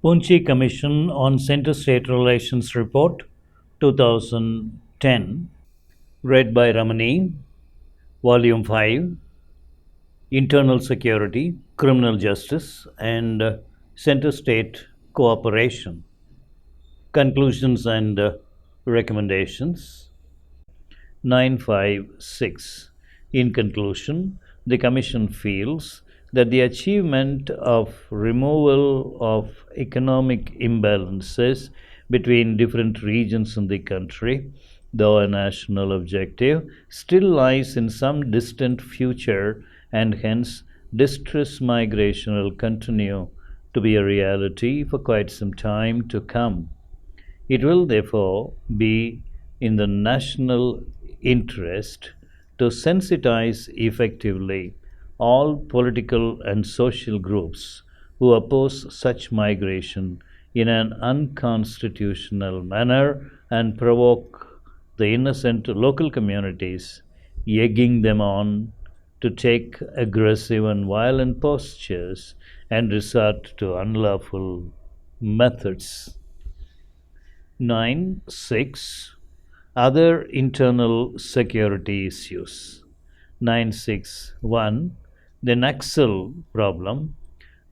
Punchchi Commission on Center-State Relations Report 2010, read by Ramani, Volume 5, Internal Security, Criminal Justice, and Center-State Cooperation. Conclusions and Recommendations. 956. In conclusion, the Commission feels that the achievement of removal of economic imbalances between different regions in the country, though a national objective, still lies in some distant future, and hence distress migration will continue to be a reality for quite some time to come. It will therefore be in the national interest to sensitize effectively all political and social groups who oppose such migration in an unconstitutional manner and provoke the innocent local communities, egging them on to take aggressive and violent postures and resort to unlawful methods. 9.6. Other internal security issues. 9.6.1. The Naxal problem.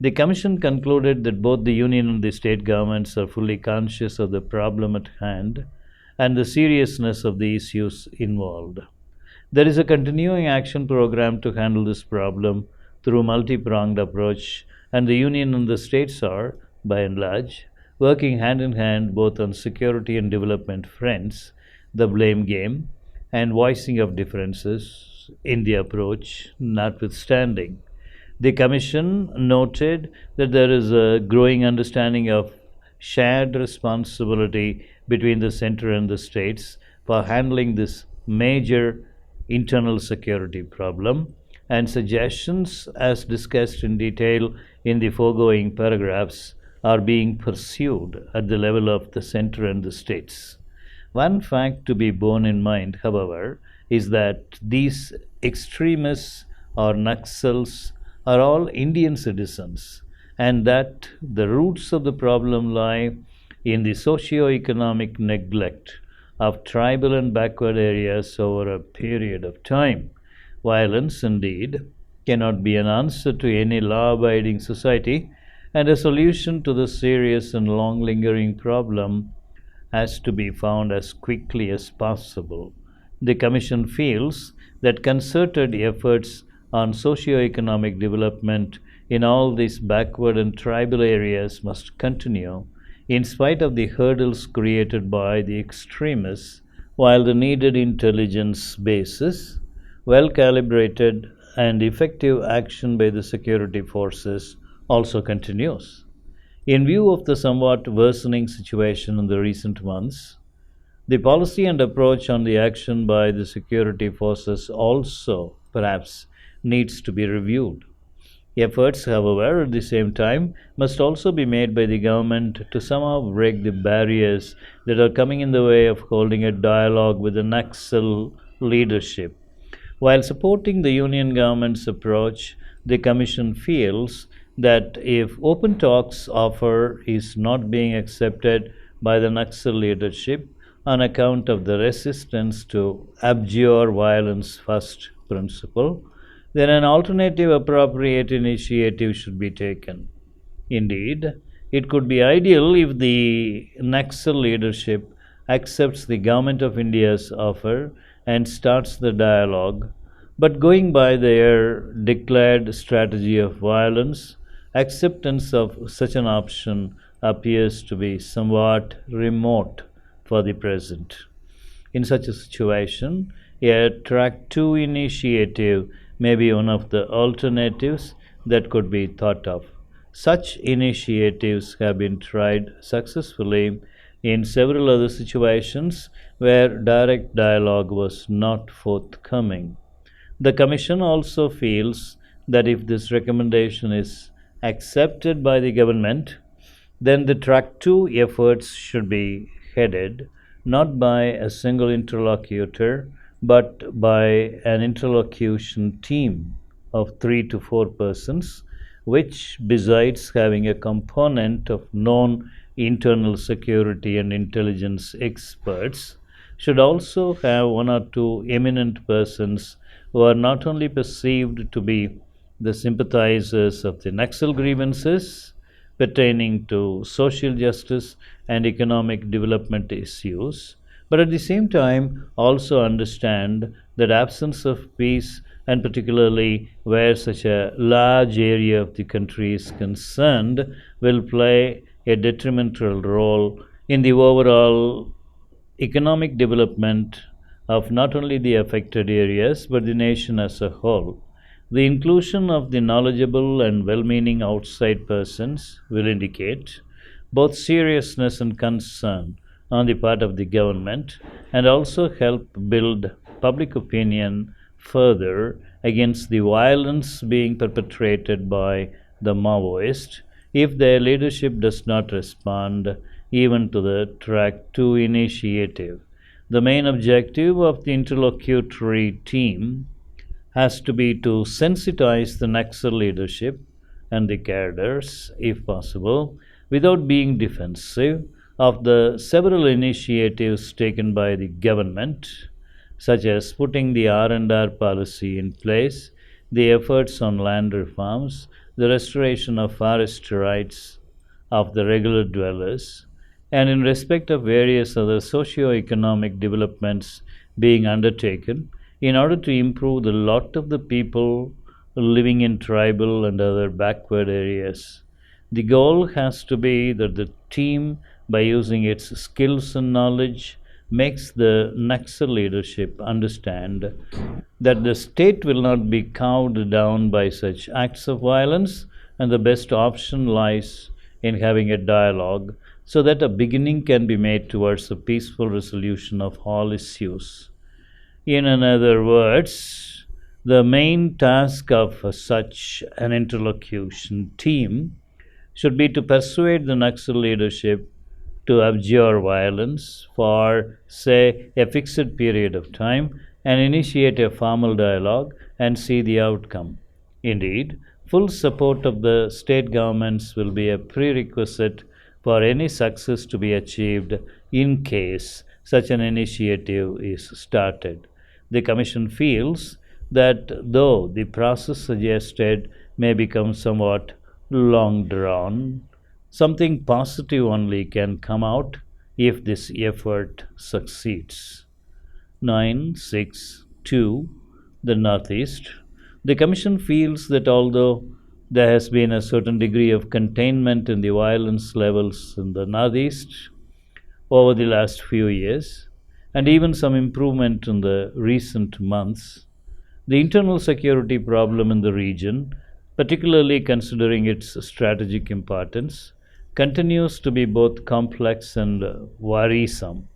The Commission concluded that both the Union and the state governments are fully conscious of the problem at hand and the seriousness of the issues involved. There is a continuing action program to handle this problem through multi-pronged approach, and the Union and the states are, by and large, working hand in hand both on security and development fronts, the blame game, and voicing of differences in the approach notwithstanding. The Commission noted that there is a growing understanding of shared responsibility between the center and the states for handling this major internal security problem, and suggestions, as discussed in detail in the foregoing paragraphs, are being pursued at the level of the center and the states. One fact to be borne in mind, however, is that these extremists or Naxals are all Indian citizens, and that the roots of the problem lie in the socio-economic neglect of tribal and backward areas over a period of time. Violence, indeed, cannot be an answer to any law-abiding society, and a solution to this serious and long-lingering problem has to be found as quickly as possible. The Commission feels that concerted efforts on socio-economic development in all these backward and tribal areas must continue, in spite of the hurdles created by the extremists, while the needed intelligence basis, well-calibrated and effective action by the security forces also continues. In view of the somewhat worsening situation in the recent months, the policy and approach on the action by the security forces also, perhaps, needs to be reviewed. Efforts, however, at the same time, must also be made by the government to somehow break the barriers that are coming in the way of holding a dialogue with the Naxal leadership. While supporting the Union government's approach, the Commission feels that if open talks offer is not being accepted by the Naxal leadership on account of the resistance to abjure violence first principle, then an alternative appropriate initiative should be taken. Indeed, it could be ideal if the Naxal leadership accepts the Government of India's offer and starts the dialogue, but going by their declared strategy of violence, acceptance of such an option appears to be somewhat remote for the present. In such a situation, a Track 2 initiative may be one of the alternatives that could be thought of. Such initiatives have been tried successfully in several other situations where direct dialogue was not forthcoming. The Commission also feels that if this recommendation is accepted by the government, then the Track 2 efforts should be headed not by a single interlocutor but by an interlocution team of 3 to 4 persons which, besides having a component of known internal security and intelligence experts, should also have one or two eminent persons who are not only perceived to be the sympathizers of the Naxal grievances pertaining to social justice and economic development issues, but at the same time also understand that absence of peace, and particularly where such a large area of the country is concerned, will play a detrimental role in the overall economic development of not only the affected areas but the nation as a whole. The inclusion of the knowledgeable and well meaning outside persons will indicate both seriousness and concern on the part of the government and also help build public opinion further against the violence being perpetrated by the Maoists if their leadership does not respond even to the Track 2 initiative. The main objective of the interlocutory team has to be to sensitize the Naxal leadership and the cadres, if possible, without being defensive of the several initiatives taken by the government, such as putting the R&R policy in place, the efforts on land reforms, the restoration of forest rights of the regular dwellers, and in respect of various other socio-economic developments being undertaken in order to improve the lot of the people living in tribal and other backward areas. The goal has to be that the team, by using its skills and knowledge, makes the Naxal leadership understand that the state will not be cowed down by such acts of violence, and the best option lies in having a dialogue so that a beginning can be made towards a peaceful resolution of all issues. In other words, the main task of such an interlocution team should be to persuade the Naxal leadership to abjure violence for, say, a fixed period of time and initiate a formal dialogue and see the outcome. Indeed, full support of the state governments will be a prerequisite for any success to be achieved in case such an initiative is started. The Commission feels that though the process suggested may become somewhat long drawn, something positive only can come out if this effort succeeds. 962. The Northeast. The Commission feels that although there has been a certain degree of containment in the violence levels in the Northeast over the last few years, and even some improvement in the recent months, the internal security problem in the region, particularly considering its strategic importance, continues to be both complex and worrisome.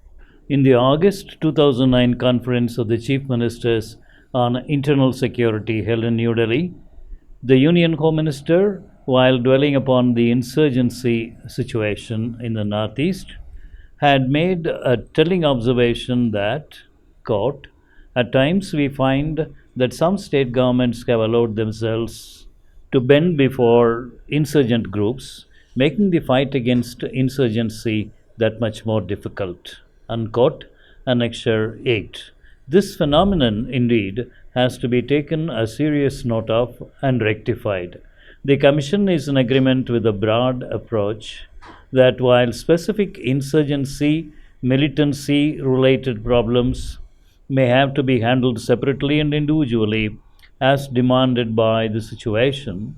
In the August 2009 conference of the Chief Ministers on Internal Security held in New Delhi, the Union Home Minister, while dwelling upon the insurgency situation in the Northeast, had made a telling observation that, quote, at times we find that some state governments have allowed themselves to bend before insurgent groups, making the fight against insurgency that much more difficult. Unquote. Annexure 8. This phenomenon, indeed, has to be taken a serious note of and rectified. The Commission is in agreement with the broad approach that while specific insurgency, militancy related problems may have to be handled separately and individually as demanded by the situation,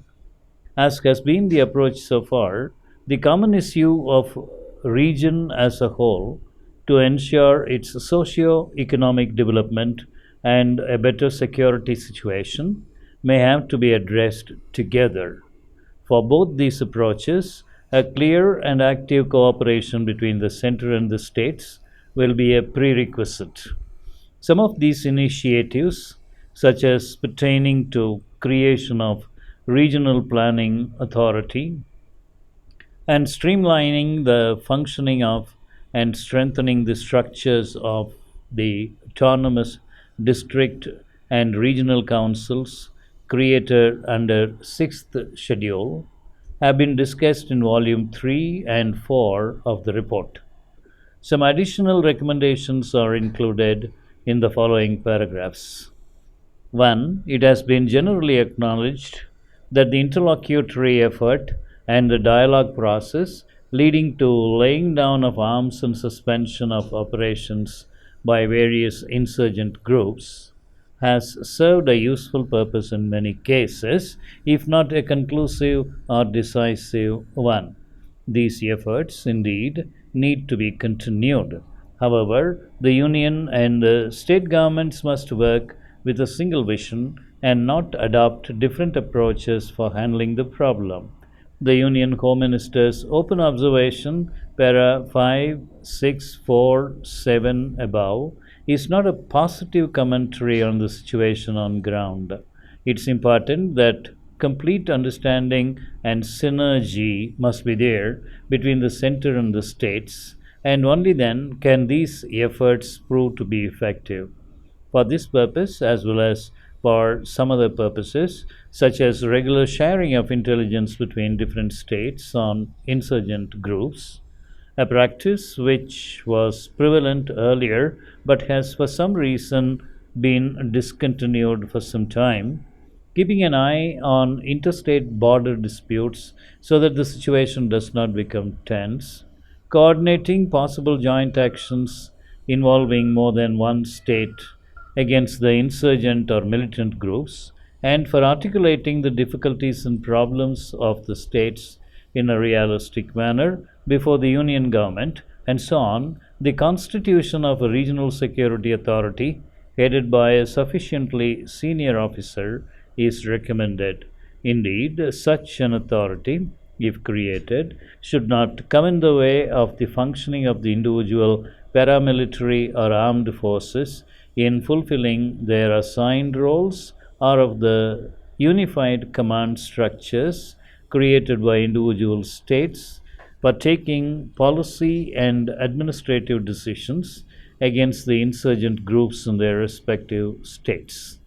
as has been the approach so far, the common issue of region as a whole to ensure its socio-economic development and a better security situation may have to be addressed together. For both these approaches, a clear and active cooperation between the center and the states will be a prerequisite. Some of these initiatives, such as pertaining to creation of regional planning authority and streamlining the functioning of and strengthening the structures of the autonomous district and regional councils, created under 6th schedule have been discussed in volume 3 and 4 of the report. Some additional recommendations are included in the following paragraphs. 1. It has been generally acknowledged that the interlocutory effort and the dialogue process leading to laying down of arms and suspension of operations by various insurgent groups has served a useful purpose in many cases, if not a conclusive or decisive one. These efforts, indeed, need to be continued. However, the Union and the state governments must work with a single vision and not adopt different approaches for handling the problem. The Union Home Minister's open observation, para 5, 6, 4, 7 above, is not a positive commentary on the situation on ground. It's important that complete understanding and synergy must be there between the center and the states, and only then can these efforts prove to be effective. For this purpose, as well as for some other purposes, such as regular sharing of intelligence between different states on insurgent groups, a practice which was prevalent earlier but has for some reason been discontinued for some time, keeping an eye on interstate border disputes so that the situation does not become tense, coordinating possible joint actions involving more than one state against the insurgent or militant groups, and for articulating the difficulties and problems of the states in a realistic manner before the Union government, and so on, the constitution of a regional security authority headed by a sufficiently senior officer is recommended. Indeed, such an authority, if created, should not come in the way of the functioning of the individual paramilitary or armed forces in fulfilling their assigned roles or of the unified command structures created by individual states for taking policy and administrative decisions against the insurgent groups in their respective states.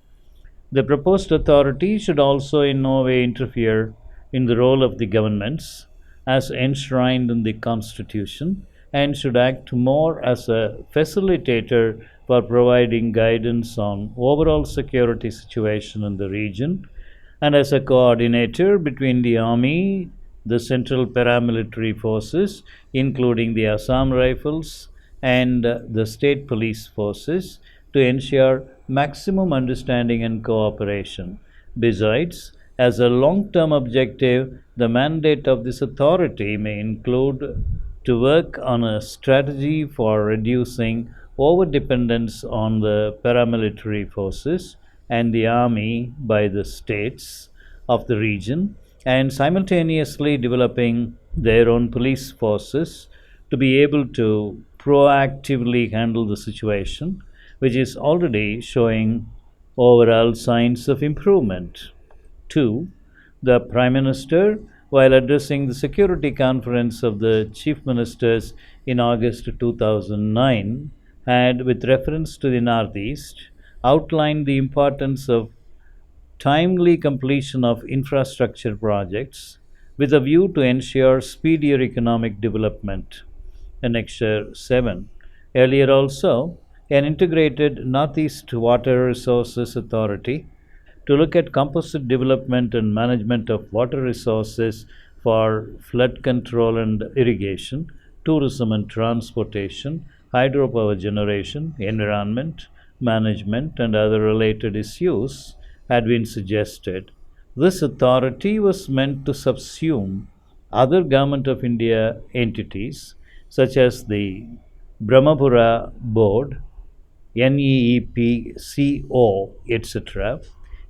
The proposed authority should also in no way interfere in the role of the governments as enshrined in the Constitution, and should act more as a facilitator for providing guidance on overall security situation in the region, and as a coordinator between the army, the central paramilitary forces, including the Assam Rifles, and the state police forces, to ensure maximum understanding and cooperation. Besides, as a long term objective, the mandate of this authority may include to work on a strategy for reducing overdependence on the paramilitary forces and the army by the states of the region, and simultaneously developing their own police forces to be able to proactively handle the situation, which is already showing overall signs of improvement. 2. The Prime Minister, while addressing the Security Conference of the Chief Ministers in August 2009, had, with reference to the Northeast, outlined the importance of timely completion of infrastructure projects with a view to ensure speedier economic development. Annexure 7. Earlier also, an integrated Northeast Water Resources Authority to look at composite development and management of water resources for flood control and irrigation, tourism and transportation, hydropower generation, environment, management, and other related issues had been suggested. This authority was meant to subsume other Government of India entities such as the Brahmapura Board, NEEPCO, etc.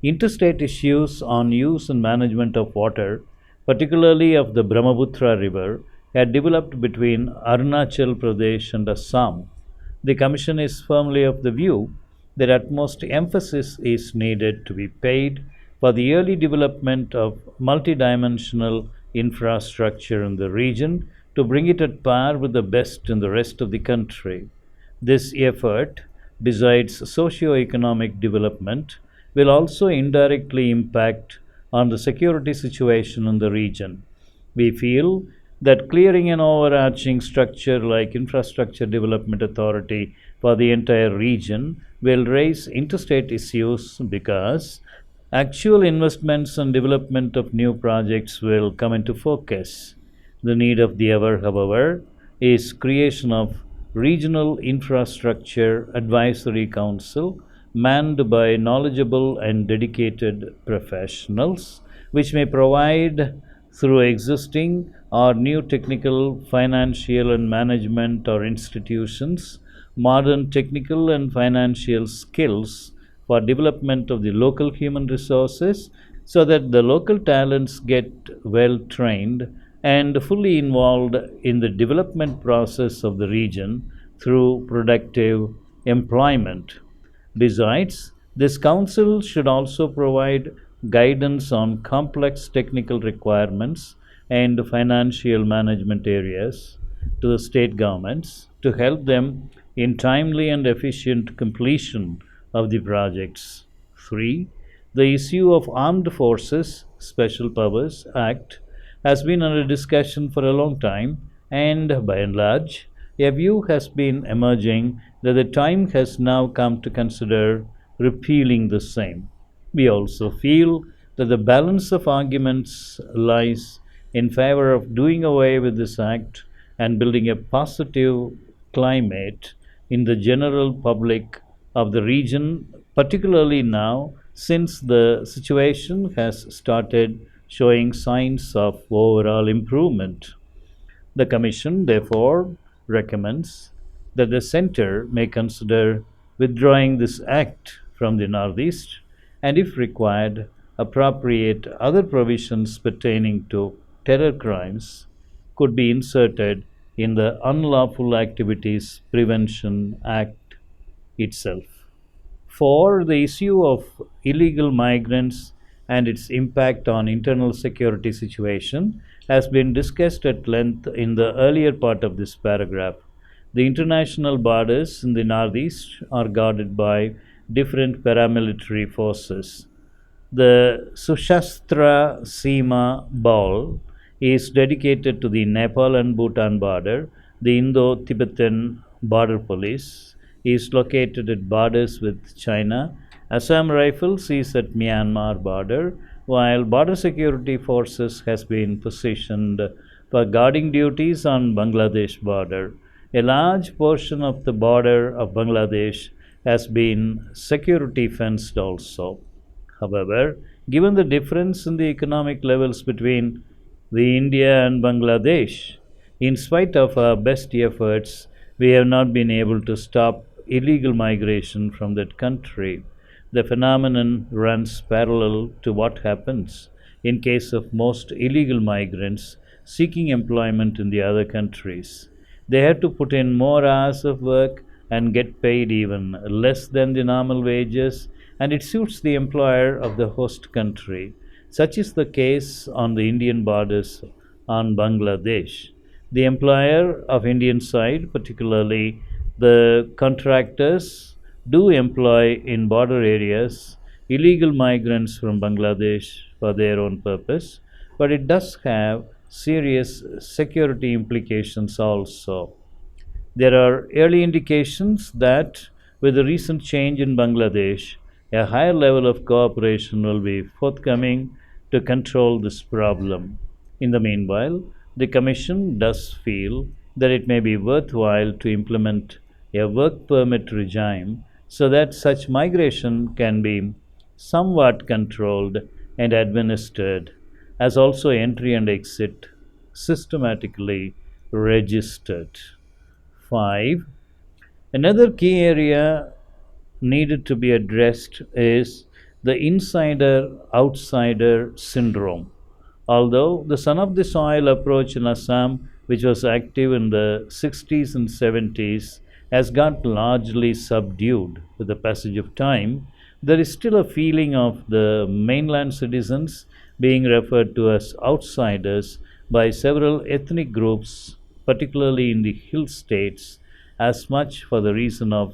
Interstate issues on use and management of water, particularly of the Brahmaputra River, had developed between Arunachal Pradesh and Assam. The Commission is firmly of the view that utmost emphasis is needed to be paid for the early development of multidimensional infrastructure in the region to bring it at par with the best in the rest of the country. This effort, besides socio-economic development, will also indirectly impact on the security situation in the region. We feel that clearing an overarching structure like Infrastructure Development Authority for the entire region will raise interstate issues because actual investments and development of new projects will come into focus. The need of the hour, however, is creation of regional infrastructure advisory council manned by knowledgeable and dedicated professionals which may provide through existing or new technical, financial and management or institutions modern technical and financial skills for development of the local human resources so that the local talents get well trained and fully involved in the development process of the region through productive employment. Besides, this council should also provide guidance on complex technical requirements and financial management areas to the state governments to help them in timely and efficient completion of the projects. 3. The issue of Armed Forces Special Powers Act has been under discussion for a long time, and by and large, a view has been emerging that the time has now come to consider repealing the same. We also feel that the balance of arguments lies in favor of doing away with this act and building a positive climate in the general public of the region, particularly now since the situation has started showing signs of overall improvement. The Commission, therefore, recommends that the Centre may consider withdrawing this Act from the Northeast and, if required, appropriate other provisions pertaining to terror crimes could be inserted in the Unlawful Activities Prevention Act itself. For the issue of illegal migrants and its impact on internal security situation has been discussed at length in the earlier part of this paragraph. The international borders in the northeast are guarded by different paramilitary forces. The Sushastra Seema Ball is dedicated to the Nepal and Bhutan border. The Indo Tibetan Border Police is located at borders with China. Assam Rifles is at Myanmar border, while Border Security Forces has been positioned for guarding duties on Bangladesh border. A large portion of the border of Bangladesh has been security fenced also. However, given the difference in the economic levels between the India and Bangladesh, in spite of our best efforts, we have not been able to stop illegal migration from that country. The phenomenon runs parallel to what happens in case of most illegal migrants seeking employment in the other countries. They have to put in more hours of work and get paid even less than the normal wages, and it suits the employer of the host country. Such is the case on the Indian borders on Bangladesh. The employer of Indian side, particularly the contractors, do employ in border areas illegal migrants from Bangladesh for their own purpose, but it does have serious security implications also. There are early indications that with the recent change in Bangladesh, a higher level of cooperation will be forthcoming to control this problem. In the meanwhile, the Commission does feel that it may be worthwhile to implement a work permit regime so that such migration can be somewhat controlled and administered, as also entry and exit systematically registered. 5. Another key area needed to be addressed is the insider outsider syndrome. Although the son of the soil approach in Assam, which was active in the 60s and 70s, has got largely subdued with the passage of time, there is still a feeling of the mainland citizens being referred to as outsiders by several ethnic groups, particularly in the hill states, as much for the reason of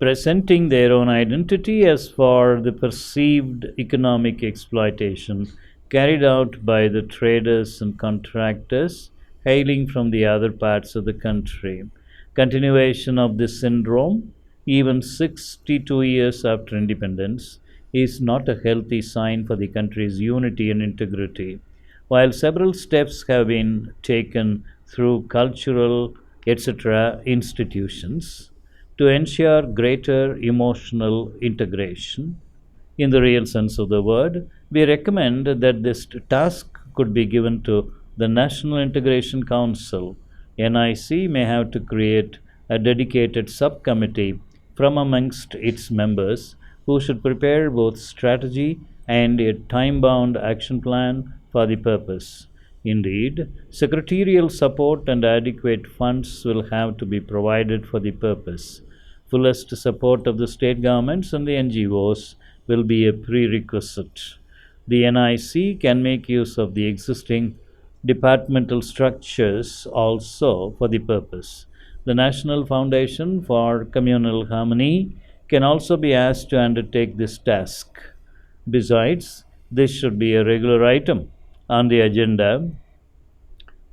presenting their own identity as for the perceived economic exploitation carried out by the traders and contractors hailing from the other parts of the country. Continuation of this syndrome, even 62 years after independence, is not a healthy sign for the country's unity and integrity. While several steps have been taken through cultural, etc., institutions, to ensure greater emotional integration. In the real sense of the word, we recommend that this task could be given to the National Integration Council. NIC may have to create a dedicated subcommittee from amongst its members who should prepare both strategy and a time bound action plan for the purpose. Indeed, secretarial support and adequate funds will have to be provided for the purpose. Fullest support of the state governments and the NGOs will be a prerequisite. The NIC can make use of the existing departmental structures also for the purpose. The National Foundation for Communal Harmony can also be asked to undertake this task. Besides, this should be a regular item on the agenda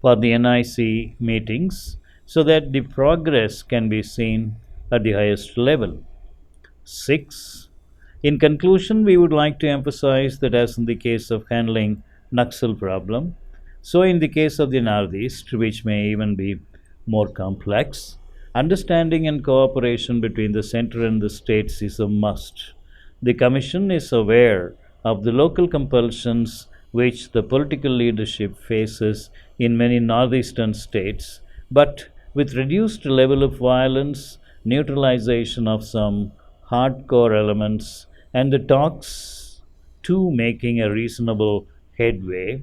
for the NIC meetings so that the progress can be seen at the highest level. 6. In conclusion, we would like to emphasize that as in the case of handling Naxal problem, so in the case of the Northeast, which may even be more complex, understanding and cooperation between the center and the states is a must. The Commission is aware of the local compulsions which the political leadership faces in many northeastern states, but with reduced level of violence, neutralization of some hardcore elements, and the talks too making a reasonable headway,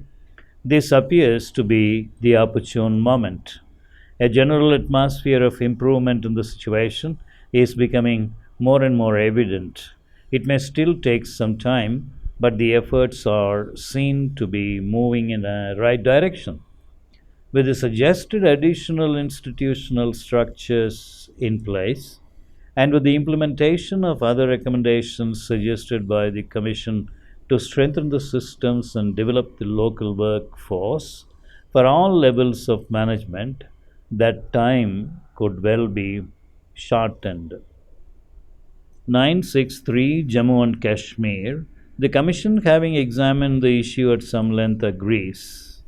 this appears to be the opportune moment. A general atmosphere of improvement in the situation is becoming more and more evident. It may still take some time, but the efforts are seen to be moving in a right direction. With the suggested additional institutional structures in place, and with the implementation of other recommendations suggested by the Commission to strengthen the systems and develop the local workforce for all levels of management, that time could well be shortened. 963 Jammu and Kashmir. The Commission, having examined the issue at some length, agrees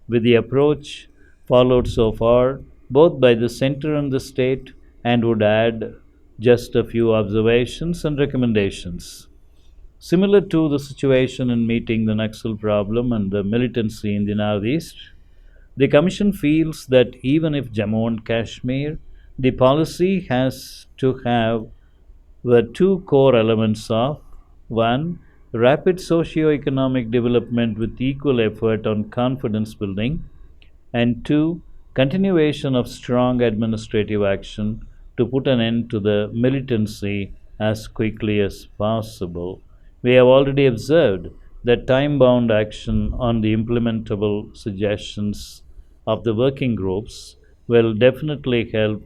with the approach followed so far, both by the centre and the state, and would add just a few observations and recommendations. Similar to the situation in meeting the Naxal problem and the militancy in the Northeast, the Commission feels that even if Jammu and Kashmir, the policy has to have the two core elements of 1. Rapid socio-economic development with equal effort on confidence building, and 2. Continuation of strong administrative action to put an end to the militancy as quickly as possible. We have already observed that time bound action on the implementable suggestions of the working groups will definitely help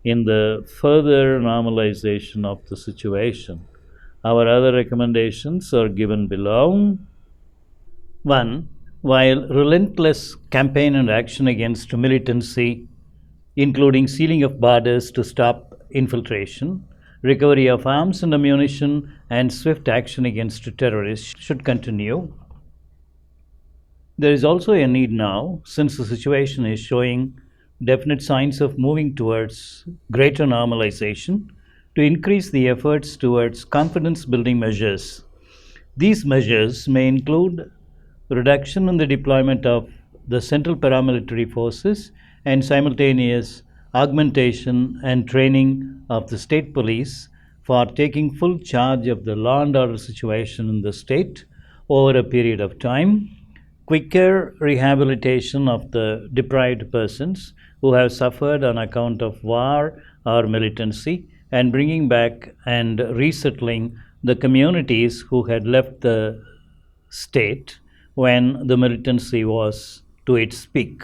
in the further normalization of the situation. Our other recommendations are given below. 1. While relentless campaign and action against militancy, including sealing of borders to stop infiltration, recovery of arms and ammunition, and swift action against terrorists should continue. There is also a need now, since the situation is showing definite signs of moving towards greater normalization, to increase the efforts towards confidence building measures. These measures may include reduction in the deployment of the central paramilitary forces and simultaneous augmentation and training of the state police for taking full charge of the law and order situation in the state over a period of time, quicker rehabilitation of the deprived persons who have suffered on account of war or militancy, and bringing back and resettling the communities who had left the state when the militancy was to its peak.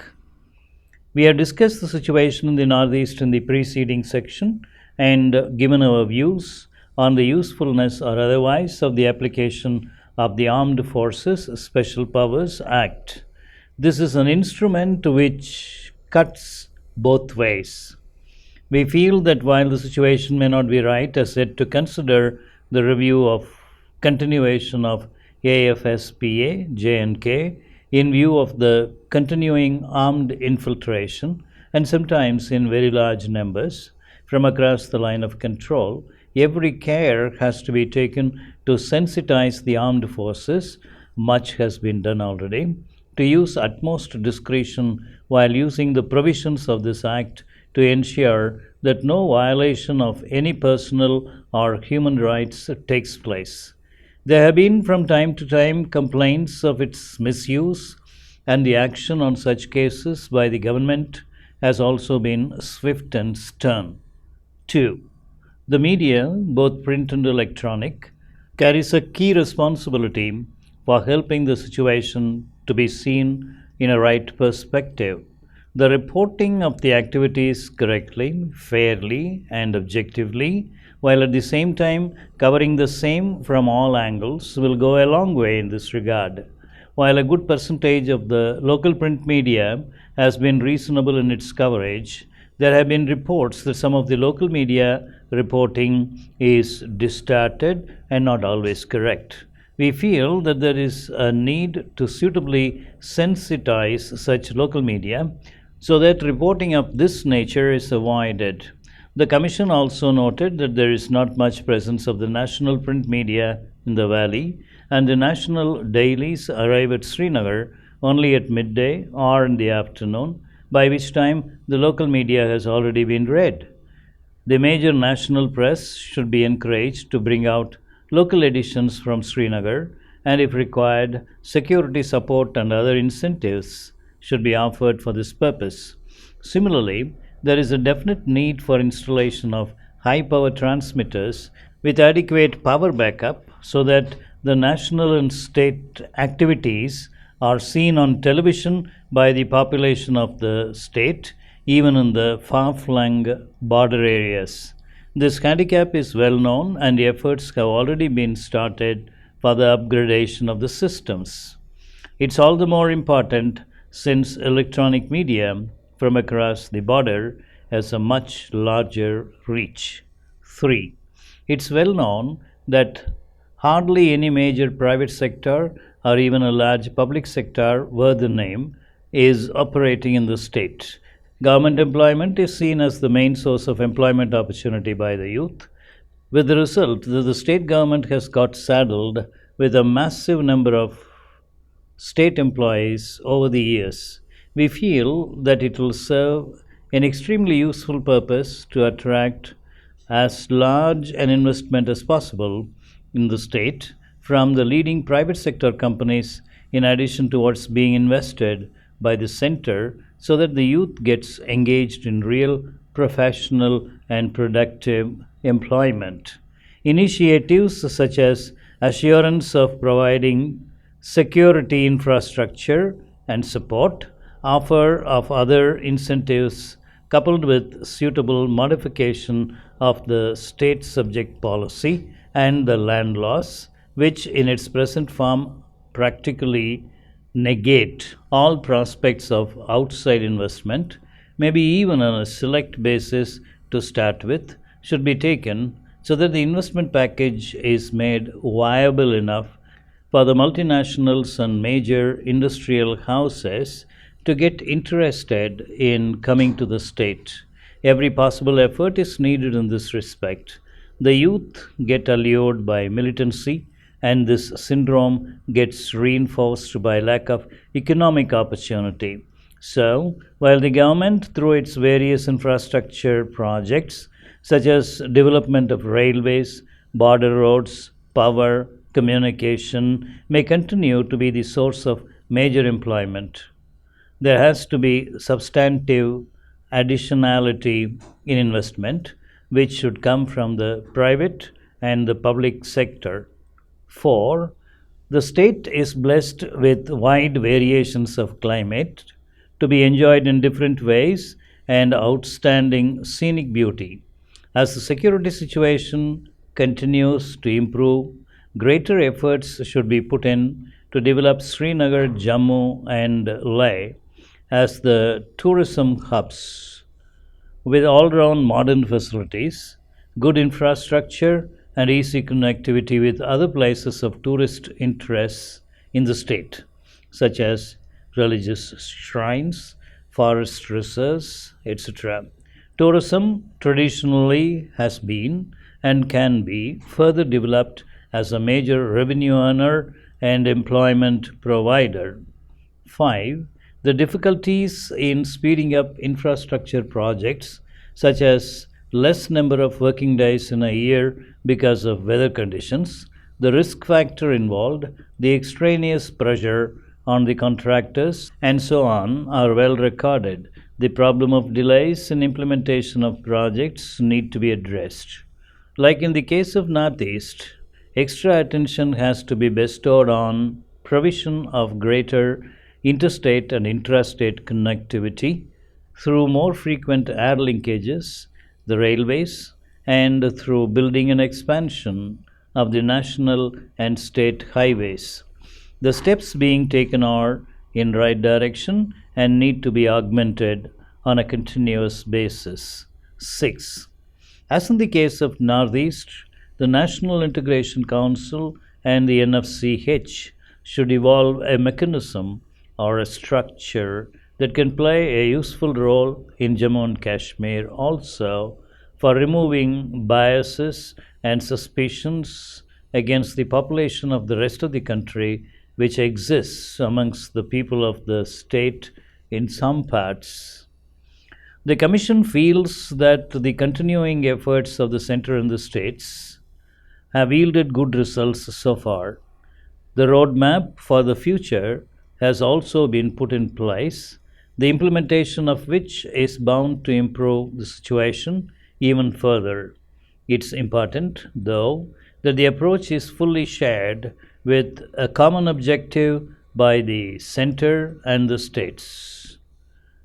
We have discussed the situation in the Northeast in the preceding section, and given our views on the usefulness or otherwise of the application of the Armed Forces Special Powers Act. This is an instrument which cuts both ways. We feel that while the situation may not be right, as yet to consider the review of continuation of AFSPA, J&K, in view of the continuing armed infiltration, and sometimes in very large numbers, from across the line of control, every care has to be taken to sensitize the armed forces. Much has been done already. To use utmost discretion while using the provisions of this Act to ensure that no violation of any personal or human rights takes place. There have been from time to time complaints of its misuse, and the action on such cases by the government has also been swift and stern. 2. The media, both print and electronic, carries a key responsibility for helping the situation to be seen in a right perspective. The reporting of the activities correctly, fairly, and objectively, while at the same time covering the same from all angles, will go a long way in this regard. While a good percentage of the local print media has been reasonable in its coverage, there have been reports that some of the local media reporting is distorted and not always correct. We feel that there is a need to suitably sensitize such local media so that reporting of this nature is avoided. The Commission also noted that there is not much presence of the national print media in the valley, and the national dailies arrive at Srinagar only at midday or in the afternoon, by which time the local media has already been read. The major national press should be encouraged to bring out local editions from Srinagar, and if required, security support and other incentives should be offered for this purpose. Similarly, there is a definite need for installation of high power transmitters with adequate power backup so that the national and state activities are seen on television by the population of the state, even in the far flung border areas. This handicap is well known, and efforts have already been started for the upgradation of the systems. It's all the more important since electronic media from across the border has a much larger reach. 3. It's well known that hardly any major private sector or even a large public sector worth the name is operating in the state. Government employment is seen as the main source of employment opportunity by the youth, with the result that the state government has got saddled with a massive number of state employees over the years. We feel that it will serve an extremely useful purpose to attract as large an investment as possible in the state from the leading private sector companies, in addition to what's being invested by the center, so that the youth gets engaged in real professional and productive employment. Initiatives such as assurance of providing security infrastructure and support, offer of other incentives coupled with suitable modification of the state subject policy and the land laws, which in its present form practically negate all prospects of outside investment, maybe even on a select basis to start with, should be taken so that the investment package is made viable enough for the multinationals and major industrial houses to get interested in coming to the state. Every possible effort is needed in this respect. The youth get allured by militancy, and this syndrome gets reinforced by lack of economic opportunity. So, while the government, through its various infrastructure projects, such as development of railways, border roads, power, communication, may continue to be the source of major employment, there has to be substantive additionality in investment, which should come from the private and the public sector. 4. The state is blessed with wide variations of climate to be enjoyed in different ways and outstanding scenic beauty. As the security situation continues to improve, greater efforts should be put in to develop Srinagar, Jammu, and Leh as the tourism hubs with all round modern facilities, good infrastructure, and easy connectivity with other places of tourist interest in the state, such as religious shrines, forest reserves, etc. Tourism traditionally has been and can be further developed as a major revenue earner and employment provider. 5. The difficulties in speeding up infrastructure projects, such as less number of working days in a year because of weather conditions, the risk factor involved, the extraneous pressure on the contractors, and so on, are well recorded. The problem of delays in implementation of projects need to be addressed. Like in the case of Northeast, extra attention has to be bestowed on provision of greater interstate and intrastate connectivity through more frequent air linkages, the railways, and through building and expansion of the national and state highways. The steps being taken are in right direction and need to be augmented on a continuous basis. 6. As in the case of Northeast, the National Integration Council and the NFCH should evolve a mechanism or a structure that can play a useful role in Jammu and Kashmir also for removing biases and suspicions against the population of the rest of the country which exists amongst the people of the state in some parts. The Commission feels that the continuing efforts of the Centre and the states have yielded good results so far. The roadmap for the future has also been put in place, the implementation of which is bound to improve the situation even further. It's important, though, that the approach is fully shared with a common objective by the Centre and the states.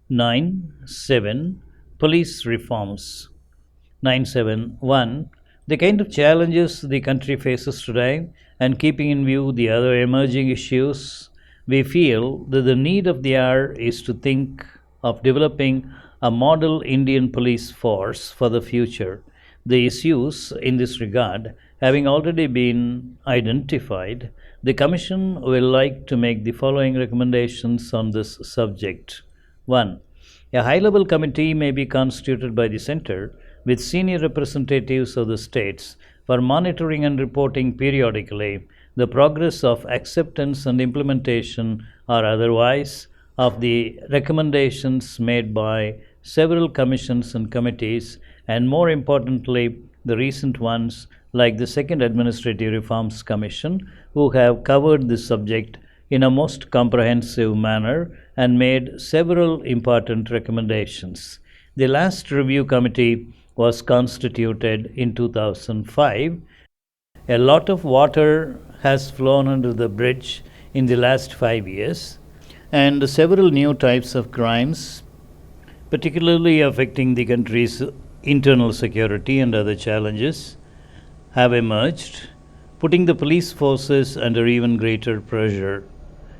9. 7. Police reforms. 971. The kind of challenges the country faces today, and keeping in view the other emerging issues, we feel that the need of the hour is to think of developing a model Indian police force for the future. The issues in this regard having already been identified, the Commission will like to make the following recommendations on this subject. 1. A high level committee may be constituted by the Centre with senior representatives of the states for monitoring and reporting periodically the progress of acceptance and implementation or otherwise of the recommendations made by several commissions and committees, and more importantly, the recent ones like the Second Administrative Reforms Commission, who have covered this subject in a most comprehensive manner and made several important recommendations. The last review committee was constituted in 2005. A lot of water has flown under the bridge in the last 5 years, and several new types of crimes, particularly affecting the country's internal security and other challenges, have emerged, putting the police forces under even greater pressure.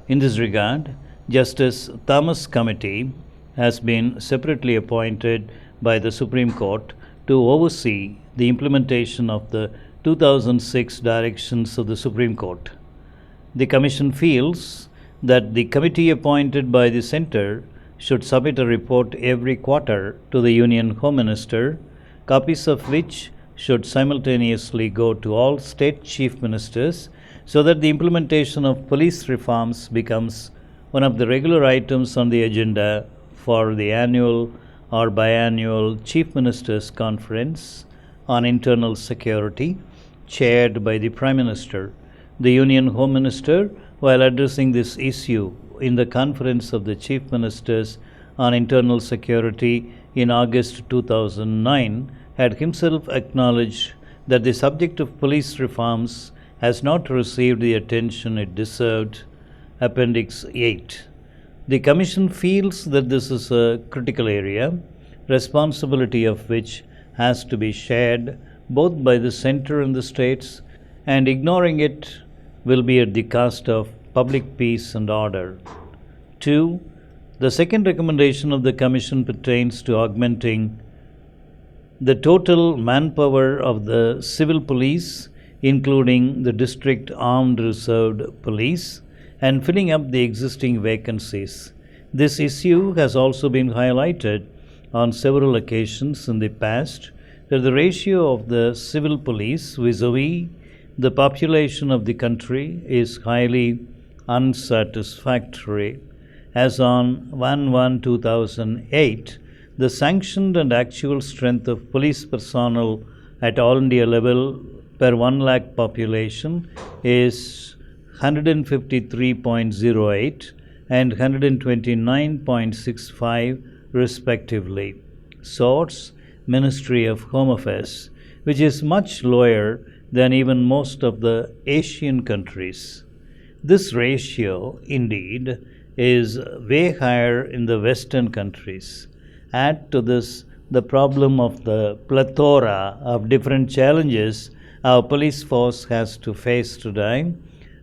In this regard, Justice Thomas Committee has been separately appointed by the Supreme Court to oversee the implementation of the 2006 directions of the Supreme Court. The Commission feels that the committee appointed by the Centre should submit a report every quarter to the Union Home Minister, copies of which should simultaneously go to all state chief ministers so that the implementation of police reforms becomes one of the regular items on the agenda for the annual or biannual Chief Ministers' Conference on Internal Security, chaired by the Prime Minister. The Union Home Minister, while addressing this issue in the Conference of the Chief Ministers on Internal Security in August 2009, had himself acknowledged that the subject of police reforms has not received the attention it deserved. Appendix 8. The Commission feels that this is a critical area, responsibility of which has to be shared both by the center and the states, and ignoring it will be at the cost of public peace and order. 2. The second recommendation of the Commission pertains to augmenting the total manpower of the civil police, including the district armed reserved police, and filling up the existing vacancies. This issue has also been highlighted on several occasions in the past that the ratio of the civil police vis-a-vis the population of the country is highly unsatisfactory. As on 1/1/2008, the sanctioned and actual strength of police personnel at all India level per 1 lakh population is 153.08 and 129.65 respectively. Source: Ministry of Home Affairs, which is much lower than even most of the Asian countries. This ratio, indeed, is way higher in the Western countries. Add to this the problem of the plethora of different challenges our police force has to face today,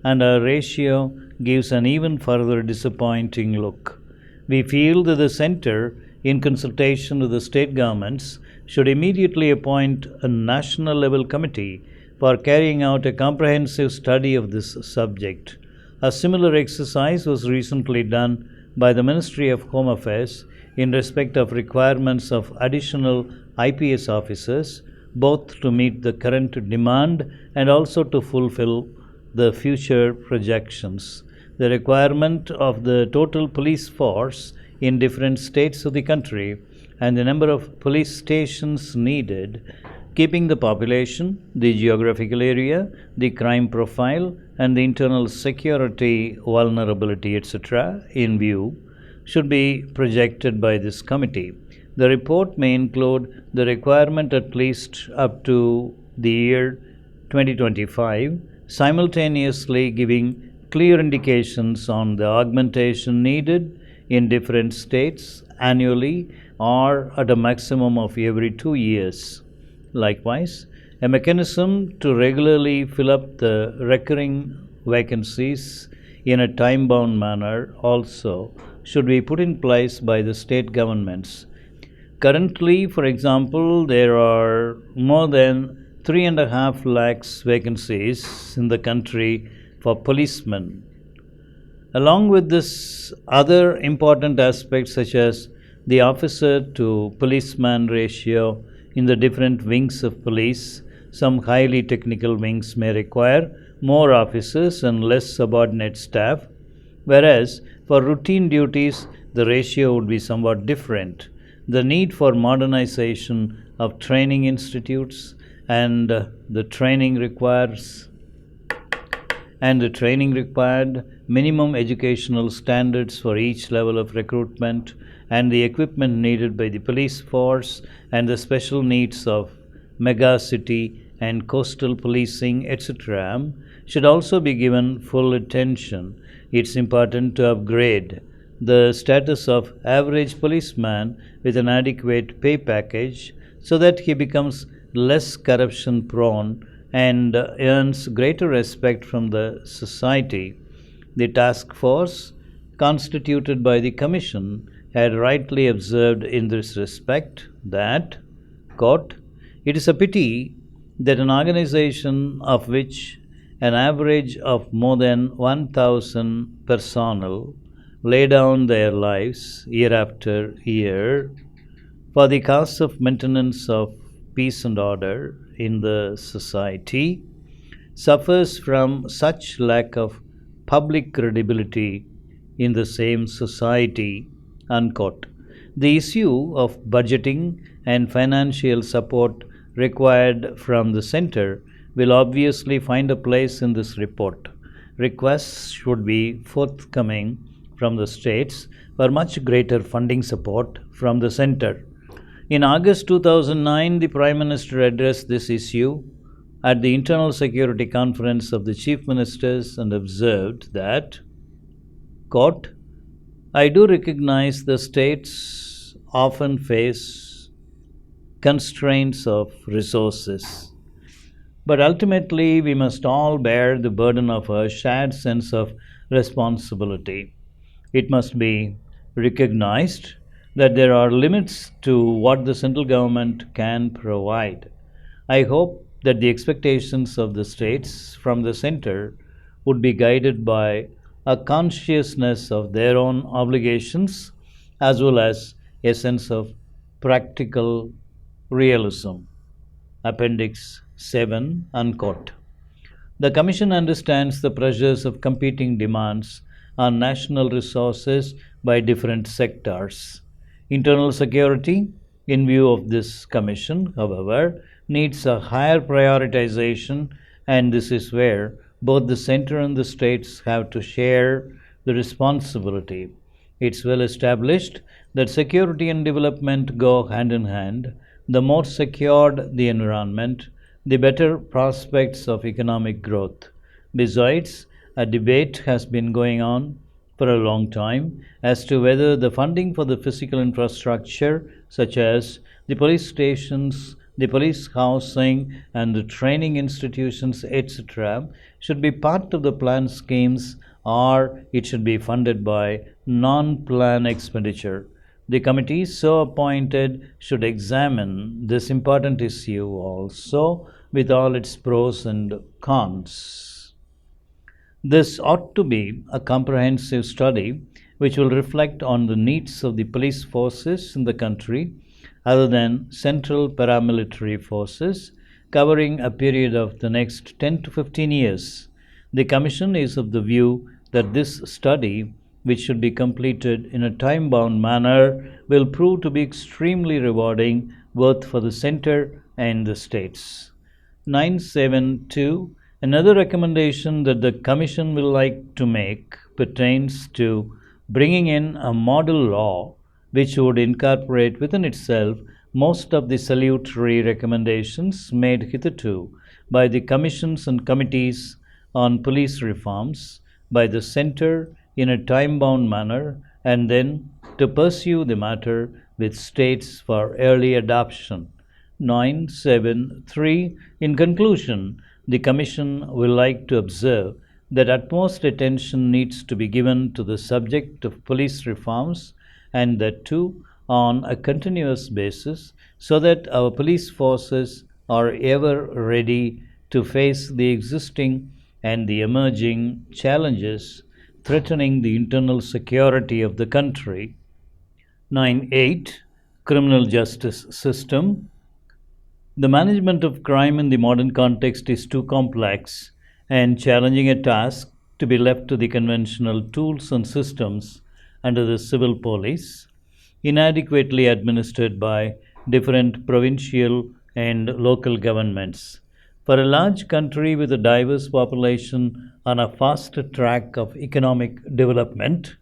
and our ratio gives an even further disappointing look. We feel that the center, in consultation with the state governments, should immediately appoint a national level committee for carrying out a comprehensive study of this subject. A similar exercise was recently done by the Ministry of Home Affairs in respect of requirements of additional IPS officers, both to meet the current demand and also to fulfill the future projections. The requirement of the total police force in different states of the country and the number of police stations needed, keeping the population, the geographical area, the crime profile, and the internal security vulnerability, etc., in view, should be projected by this committee. The report may include the requirement at least up to the year 2025, simultaneously giving clear indications on the augmentation needed in different states annually or at a maximum of every 2 years. Likewise, a mechanism to regularly fill up the recurring vacancies in a time-bound manner also should be put in place by the state governments. Currently, for example, there are more than 3.5 lakhs vacancies in the country for policemen. Along with this, other important aspects such as the officer to policeman ratio in the different wings of police. Some highly technical wings may require more officers and less subordinate staff, whereas for routine duties the ratio would be somewhat different. The need for modernization of training institutes and the training required minimum educational standards for each level of recruitment, and the equipment needed by the police force, and the special needs of megacity and coastal policing, etc., should also be given full attention. It's important to upgrade the status of average policeman with an adequate pay package so that he becomes less corruption prone and earns greater respect from the society. The task force constituted by the Commission had rightly observed in this respect that, quote, "It is a pity that an organization of which an average of more than 1,000 personnel lay down their lives year after year for the cause of maintenance of peace and order in the society suffers from such lack of public credibility in the same society," unquote. The issue of budgeting and financial support required from the center will obviously find a place in this report. Requests should be forthcoming from the states for much greater funding support from the center. In August 2009, the Prime Minister addressed this issue at the Internal Security Conference of the Chief Ministers and observed that, quote, "I do recognize the states often face constraints of resources. But ultimately, we must all bear the burden of a shared sense of responsibility. It must be recognized that there are limits to what the central government can provide. I hope that the expectations of the states from the center would be guided by a consciousness of their own obligations as well as a sense of practical realism. Appendix 7 unquote. The Commission understands the pressures of competing demands on national resources by different sectors. Internal security, in view of this Commission, however, needs a higher prioritization, and this is where both the center and the states have to share the responsibility. It's well established that security and development go hand in hand. The more secured the environment, the better prospects of economic growth. Besides, a debate has been going on for a long time as to whether the funding for the physical infrastructure, such as the police stations, the police housing, and the training institutions, etc., should be part of the plan schemes or it should be funded by non plan expenditure. The committee so appointed should examine this important issue also with all its pros and cons. This ought to be a comprehensive study which will reflect on the needs of the police forces in the country other than central paramilitary forces, covering a period of the next 10 to 15 years. The Commission is of the view that this study, which should be completed in a time bound manner, will prove to be extremely rewarding both for the center and the states. 972. Another recommendation that the Commission will like to make pertains to bringing in a model law which would incorporate within itself most of the salutary recommendations made hitherto by the commissions and committees on police reforms by the center in a time bound manner and then to pursue the matter with states for early adoption. 973. In conclusion, the Commission will like to observe that utmost attention needs to be given to the subject of police reforms and that too on a continuous basis so that our police forces are ever ready to face the existing and the emerging challenges threatening the internal security of the country. 9.8. Criminal justice system. The management of crime in the modern context is too complex and challenging a task to be left to the conventional tools and systems under the civil police, inadequately administered by different provincial and local governments. For a large country with a diverse population on a fast track of economic development,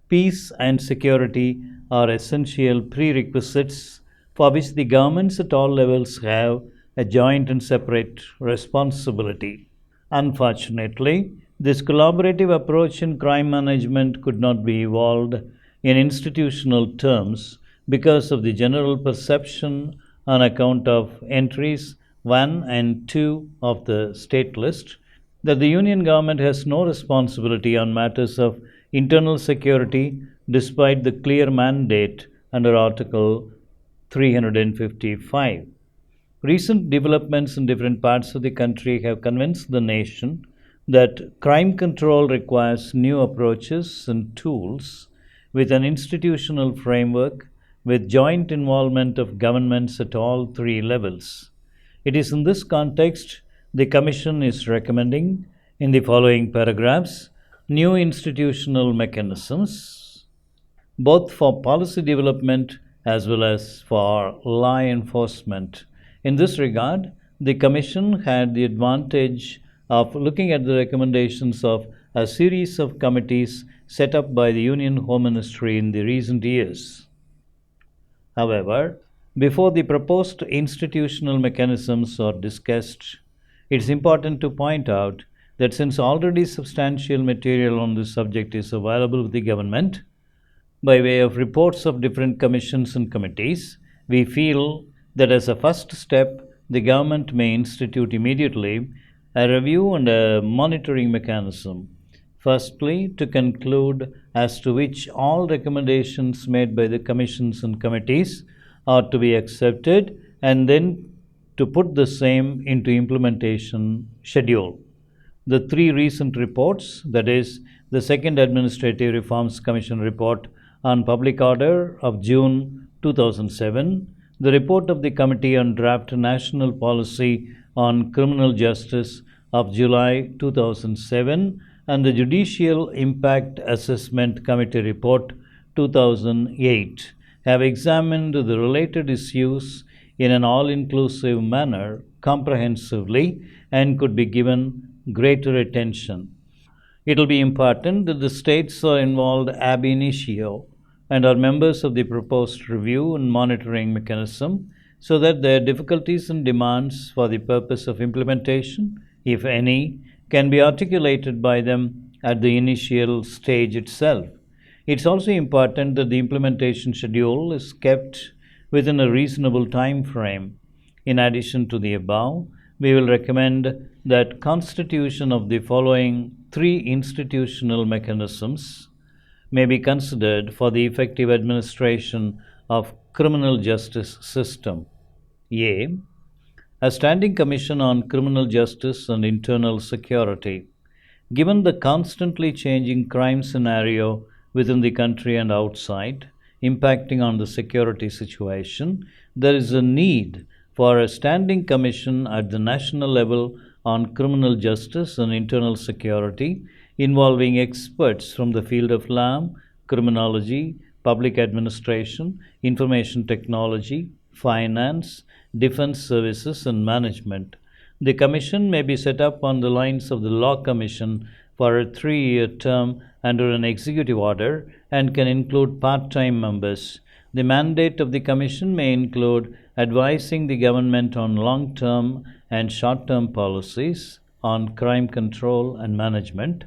peace and security are essential prerequisites for which the governments at all levels have a joint and separate responsibility. Unfortunately, this collaborative approach in crime management could not be evolved in institutional terms because of the general perception on account of entries 1 and 2 of the state list that the Union government has no responsibility on matters of internal security despite the clear mandate under Article 355. Recent developments in different parts of the country have convinced the nation that crime control requires new approaches and tools with an institutional framework with joint involvement of governments at all three levels. It is in this context the Commission is recommending in the following paragraphs new institutional mechanisms, both for policy development as well as for law enforcement. In this regard, the Commission had the advantage of looking at the recommendations of a series of committees set up by the Union Home Ministry in the recent years. However, before the proposed institutional mechanisms are discussed, it is important to point out that since already substantial material on this subject is available with the government, by way of reports of different commissions and committees, we feel that as a first step, the government may institute immediately a review and a monitoring mechanism. Firstly, to conclude as to which all recommendations made by the commissions and committees are to be accepted, and then to put the same into implementation schedule. The three recent reports, that is, the second Administrative Reforms Commission report on public order of June 2007, the report of the Committee on Draft National Policy on Criminal Justice of July 2007, and the Judicial Impact Assessment Committee report 2008 have examined the related issues in an all inclusive manner comprehensively and could be given greater attention. It will be important that the states are involved ab initio and are members of the proposed review and monitoring mechanism so that their difficulties and demands for the purpose of implementation, if any, can be articulated by them at the initial stage itself. It's also important that the implementation schedule is kept within a reasonable time frame. In addition to the above, we will recommend that constitution of the following three institutional mechanisms may be considered for the effective administration of criminal justice system. A. A standing commission on criminal justice and internal security. Given the constantly changing crime scenario within the country and outside, impacting on the security situation, there is a need for a standing commission at the national level on criminal justice and internal security, involving experts from the field of law, criminology, public administration, information technology, finance, defense services, and management. The commission may be set up on the lines of the Law Commission for a 3-year term under an executive order and can include part-time members. The mandate of the commission may include advising the government on long-term and short-term policies on crime control and management,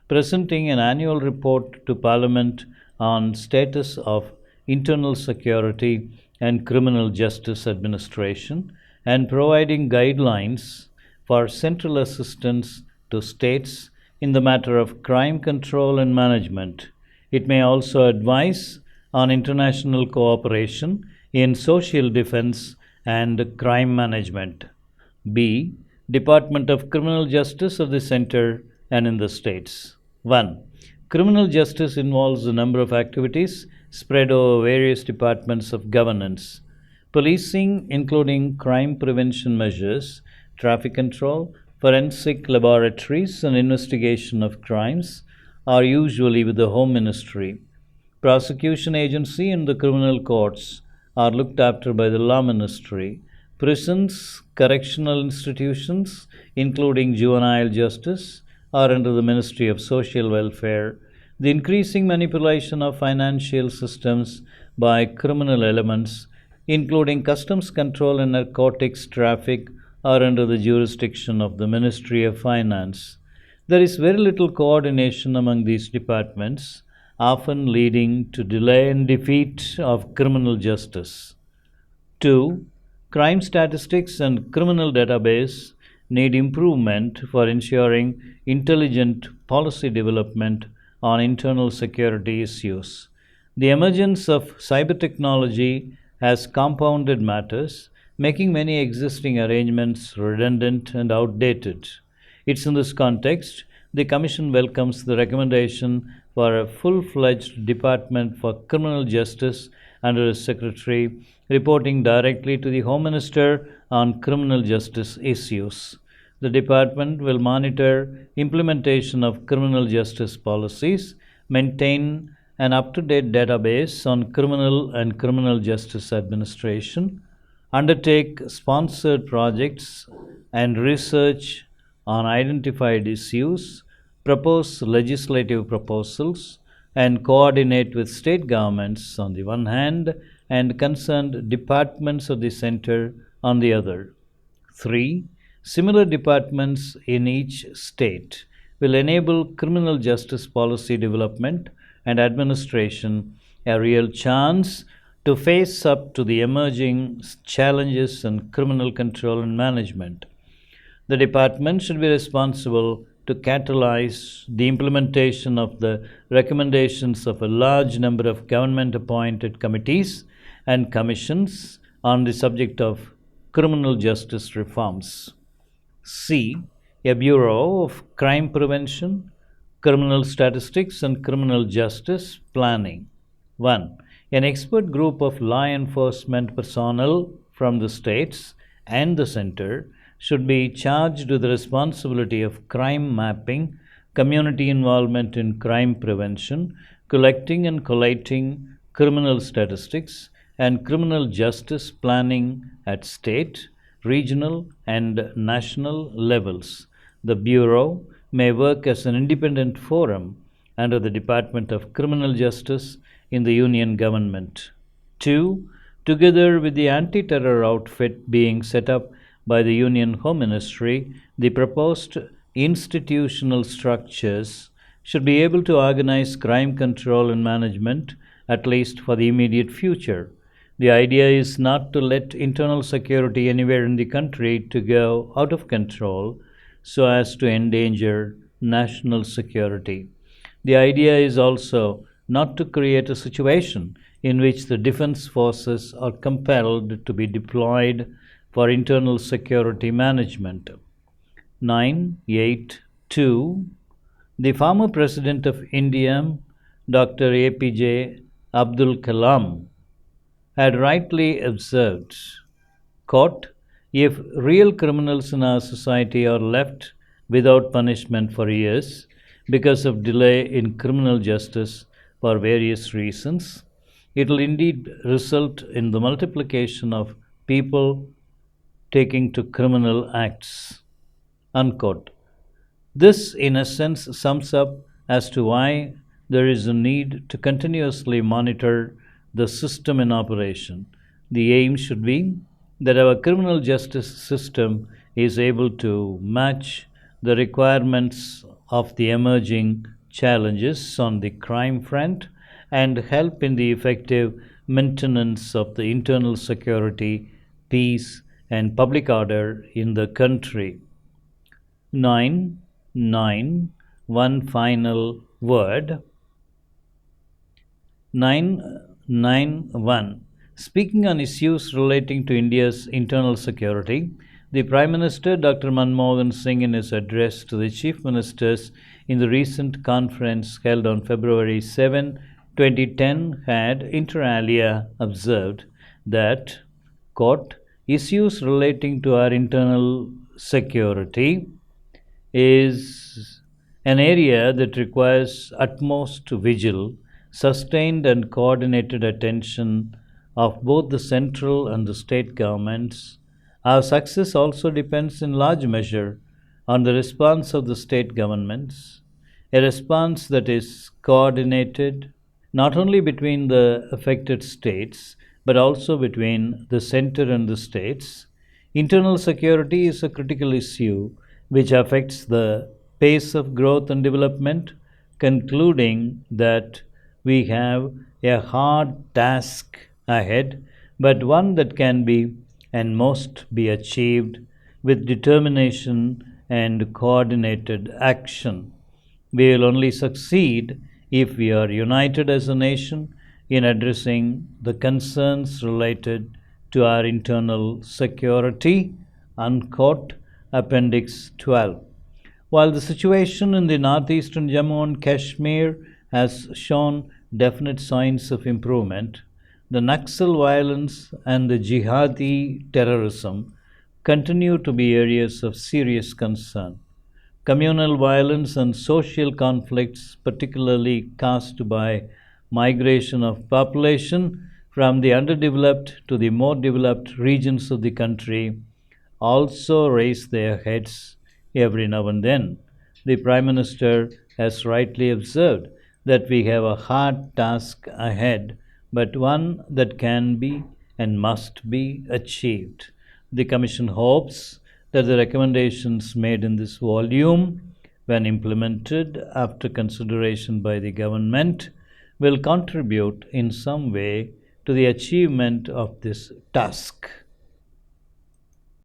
presenting an annual report to Parliament on status of internal security and criminal justice administration, and providing guidelines for central assistance to states in the matter of crime control and management. It may also advise on international cooperation in social defense and crime management. B. Department of Criminal Justice of the Center and in the states. 1. Criminal justice involves a number of activities spread over various departments of governance. Policing, including crime prevention measures, traffic control, forensic laboratories, and investigation of crimes, are usually with the Home Ministry. Prosecution agency and the criminal courts are looked after by the Law Ministry. Prisons, correctional institutions, including juvenile justice, are under the Ministry of Social Welfare. The increasing manipulation of financial systems by criminal elements, including customs control and narcotics traffic, are under the jurisdiction of the Ministry of Finance. There is very little coordination among these departments, often leading to delay and defeat of criminal justice. 2. Crime statistics and criminal database need improvement for ensuring intelligent policy development on internal security issues. The emergence of cyber technology has compounded matters, making many existing arrangements redundant and outdated. It's in this context the Commission welcomes the recommendation for a full-fledged Department for Criminal Justice under a Secretary reporting directly to the Home Minister on criminal justice issues. The department will monitor implementation of criminal justice policies, maintain an up-to-date database on criminal and criminal justice administration, undertake sponsored projects and research on identified issues, propose legislative proposals, and coordinate with state governments on the one hand and concerned departments of the center on the other. 3. Similar departments in each state will enable criminal justice policy development and administration a real chance to face up to the emerging challenges in criminal control and management. The department should be responsible to catalyze the implementation of the recommendations of a large number of government appointed committees and commissions on the subject of criminal justice reforms. C. A Bureau of Crime Prevention, Criminal Statistics, and Criminal Justice Planning. 1. An expert group of law enforcement personnel from the states and the center should be charged with the responsibility of crime mapping, community involvement in crime prevention, collecting and collating criminal statistics, and criminal justice planning at state, regional, and national levels. The Bureau may work as an independent forum under the Department of Criminal Justice in the Union government. 2. Together with the anti terror outfit being set up by the Union Home Ministry, the proposed institutional structures should be able to organize crime control and management, at least for the immediate future. The idea is not to let internal security anywhere in the country to go out of control so as to endanger national security. The idea is also not to create a situation in which the defense forces are compelled to be deployed for internal security management. 982. The former President of India, Dr. APJ Abdul Kalam, had rightly observed, quote, if real criminals in our society are left without punishment for years because of delay in criminal justice for various reasons, it will indeed result in the multiplication of people taking to criminal acts. Unquote. This, in a sense, sums up as to why there is a need to continuously monitor the system in operation. The aim should be that our criminal justice system is able to match the requirements of the emerging challenges on the crime front and help in the effective maintenance of the internal security, peace, and public order in the country. 9. One final word. 991. Speaking on issues relating to India's internal security, the Prime Minister Dr. Manmohan Singh, in his address to the Chief Ministers in the recent conference held on February 7, 2010, had inter alia observed that, quote, issues relating to our internal security is an area that requires utmost vigil, sustained and coordinated attention of both the central and the state governments. Our success also depends in large measure on the response of the state governments, a response that is coordinated not only between the affected states but also between the center and the states. Internal security is a critical issue which affects the pace of growth and development, concluding that we have a hard task ahead, but one that can be and must be achieved with determination and coordinated action. We will only succeed if we are united as a nation in addressing the concerns related to our internal security. Unquote. Appendix 12. While the situation in the northeastern Jammu and Kashmir has shown definite signs of improvement, the Naxal violence and the jihadi terrorism continue to be areas of serious concern. Communal violence and social conflicts, particularly caused by migration of population from the underdeveloped to the more developed regions of the country, also raise their heads every now and then. The Prime Minister has rightly observed that we have a hard task ahead, but one that can be and must be achieved. The Commission hopes that the recommendations made in this volume, when implemented after consideration by the government, will contribute in some way to to the achievement of this task.